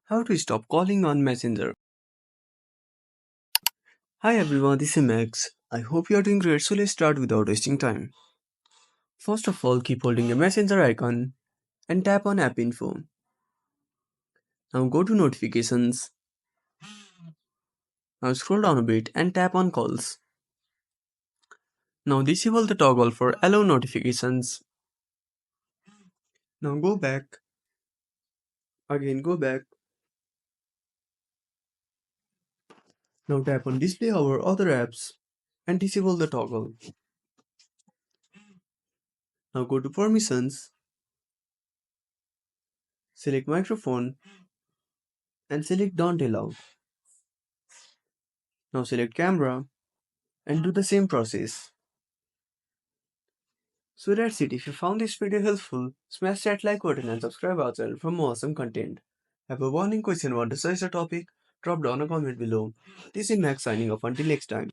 How to stop calling on Messenger. Hi everyone, this is Max. I hope you are doing great, so let's start without wasting time. First of all, keep holding the Messenger icon and tap on App Info. Now go to Notifications. Now scroll down a bit and tap on Calls. Now disable the toggle for Allow Notifications. Now go back. Again go back. Now tap on Display Our Other Apps and disable the toggle. Now go to Permissions. Select Microphone and select Don't Allow. Now select Camera and do the same process. So that's it. If you found this video helpful, smash that like button and subscribe our channel for more awesome content. Have a warning question or decide the topic? Drop down a comment below. This is Max signing off until next time.